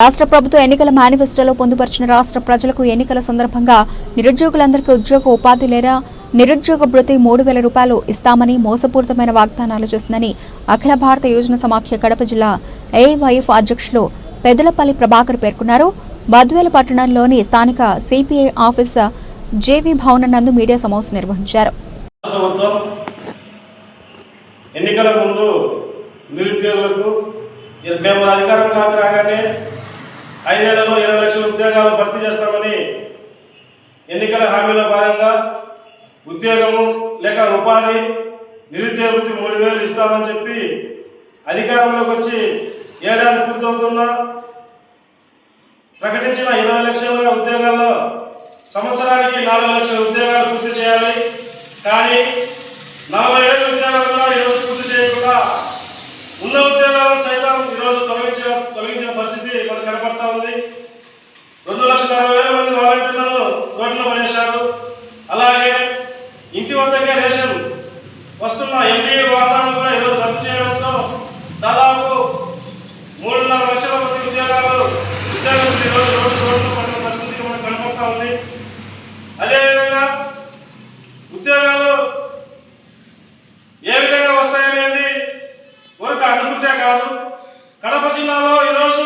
రాష్ట్ర ప్రభుత్వ ఎన్నికల మేనిఫెస్టోలో పొందుపరిచిన రాష్ట్ర ప్రజలకు ఎన్నికల సందర్భంగా నిరుద్యోగులందరికీ ఉద్యోగ ఉపాధి లేదా నిరుద్యోగ భృతి 3,000 రూపాయలు ఇస్తామని మోసపూరితమైన వాగ్దానాలు చేస్తుందని అఖిల భారత యోజన సమాఖ్య కడప జిల్లా ఏఐవైఎఫ్ అధ్యక్షులు పెదలపల్లి ప్రభాకర్ పేర్కొన్నారు. బద్వేలు పట్టణంలోని స్థానిక సిపిఐ ఆఫీస్ జేవీ భవన్ నందు మీడియా సమావేశం నిర్వహించారు. ఎన్నికల ముందు నిరుద్యోగులకు మేము అధికారంలోకి రాగానే 5 ఏళ్లలో 20 లక్షల ఉద్యోగాలు భర్తీ చేస్తామని ఎన్నికల హామీలో భాగంగా ఉద్యోగము లేక ఉపాధి నిరుద్యోగులకు 3,000 ఇస్తామని చెప్పి అధికారంలోకి వచ్చి ఏడాది పూర్తవుతున్నా ప్రకటించిన 20 లక్షల ఉద్యోగాల్లో సంవత్సరానికి 4 లక్షల ఉద్యోగాలు పూర్తి చేయాలి. కానీ 40,000 ఉద్యోగాలలో ఈరోజు పూర్తి చేయకుండా ఉన్న ఉద్యోగాలను సైతం ఈరోజు తొలగించిన పరిస్థితి మనకు కనపడతా ఉంది. 2,60,000 మంది వాలంటీర్లను రోడ్డున పడేశారు. అలాగే ఇంటి వద్దకే రేషన్ వస్తున్న ఎండిఏ వాహనాలను కూడా ఈరోజు రద్దు చేయడంతో దాదాపు 3.5 లక్షల మంది ఉద్యోగులు ఈరోజు రోడ్డున పడిన పరిస్థితి మనకు కనపడతా ఉంది. అదేవిధంగా ఉద్యోగాలు ఏ విధంగా వస్తాయనేది ఊరికి అనుకుంటే కాదు. కడప జిల్లాలో ఈరోజు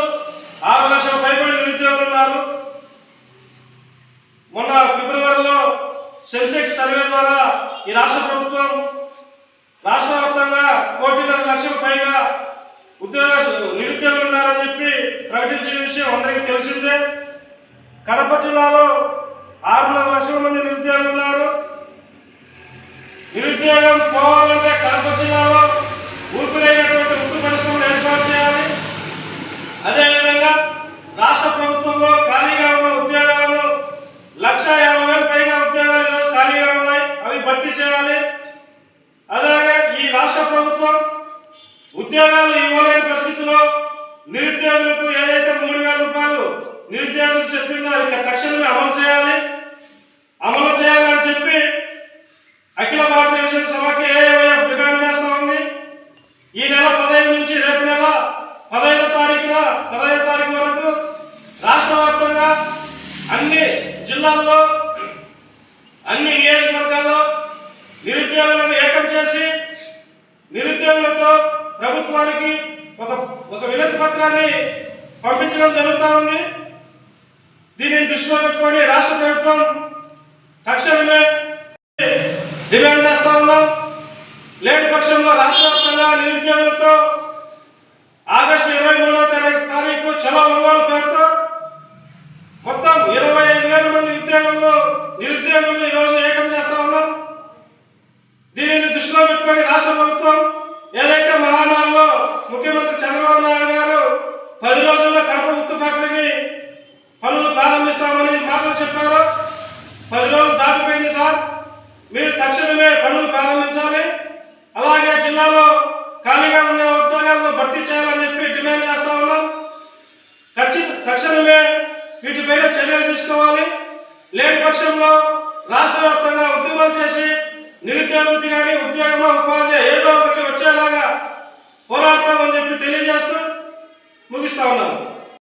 6 లక్షల పైబడి నిరుద్యోగులు ఉన్నారు. మొన్న ఫిబ్రవరిలో సెన్సెక్స్ సర్వే ద్వారా ఈ రాష్ట్ర ప్రభుత్వం రాష్ట్ర వ్యాప్తంగా 1.5 లక్షల పైగా నిరుద్యోగులు ఉన్నారని చెప్పి ప్రకటించిన విషయం అందరికీ తెలిసిందే. కడప జిల్లాలో 6.5 లక్షల మంది నిరుద్యోగులు ఉన్నారు. నిరుద్యోగం పోవాలంటే కడప జిల్లాలో ఊపిరైనటువంటి ఉక్కు పరిశ్రమలు ఏర్పాటు చేయాలి. అదేవిధంగా రాష్ట్ర ప్రభుత్వంలో ఖాళీగా ఉన్న ఉద్యోగాలను 1,50,000 పైగా ఉద్యోగాలు ఈరోజు ఖాళీగా ఉన్నాయి, అవి భర్తీ చేయాలి. అలాగే ఈ రాష్ట్ర ప్రభుత్వం ఉద్యోగాలు ఇవ్వలేని పరిస్థితిలో నిరుద్యోగులకు ఏదైతే 3,000 రూపాయలు నిరుద్యోగులకు చెప్పిందో అది తక్షణమే అమలు చేయాలని చెప్పి అఖిల భారత యోజన సమాఖ్య ఏఐవైఎఫ్ డిమాండ్ చేస్తా ఉంది. ఈ నెల 15 నుంచి రేపు నెల 15వ తారీఖు వరకు రాష్ట్ర వ్యాప్తంగా అన్ని జిల్లాల్లో అన్ని నియోజకవర్గాల్లో నిరుద్యోగులను ఏకం చేసి నిరుద్యోగులతో ప్రభుత్వానికి ఒక వినతి పత్రాన్ని పంపించడం జరుగుతూ ఉంది. దీనిని దృష్టిలో పెట్టుకొని రాష్ట్ర ప్రభుత్వం తక్షణమే డిమాండ్ చేస్తా ఉన్నాం. లేని పక్షంలో రాష్ట్ర వ్యాప్తంగా నిరుద్యోగులతో ఆగస్టు 23వ తారీఖు చలో ఒంగోలు పేరుతో మొత్తం 25,000 మంది నిరుద్యోగులను ఈరోజు ఏకం చేస్తా ఉన్నాం. దీనిని దృష్టిలో పెట్టుకొని రాష్ట్ర ప్రభుత్వం ఏదైతే మహానాడులో ముఖ్యమంత్రి చంద్రబాబు నాయుడు గారు 10 రోజుల్లో కడప ఉక్కు ఫ్యాక్టరీని పనులు ప్రారంభిస్తామని మాటలు చెప్పారు. 10 రోజులు దాటిపోయింది సార్, మీరు తక్షణమే పనులు ప్రారంభించాలి. అలాగే జిల్లాలో ఖాళీగా ఉన్న ఉద్యోగాలను భర్తీ చేయాలని చెప్పి డిమాండ్ చేస్తా ఉన్నాం. తక్షణమే వీటిపైన చర్యలు తీసుకోవాలి. లేని పక్షంలో రాష్ట్ర వ్యాప్తంగా ఉద్యమాలు చేసి నిరుద్యోగ కానీ ఉద్యోగమా ఉపాధి ఏదో ఒకటి వచ్చేలాగా పోరాడతామని చెప్పి తెలియజేస్తూ ముగిస్తా ఉన్నాను.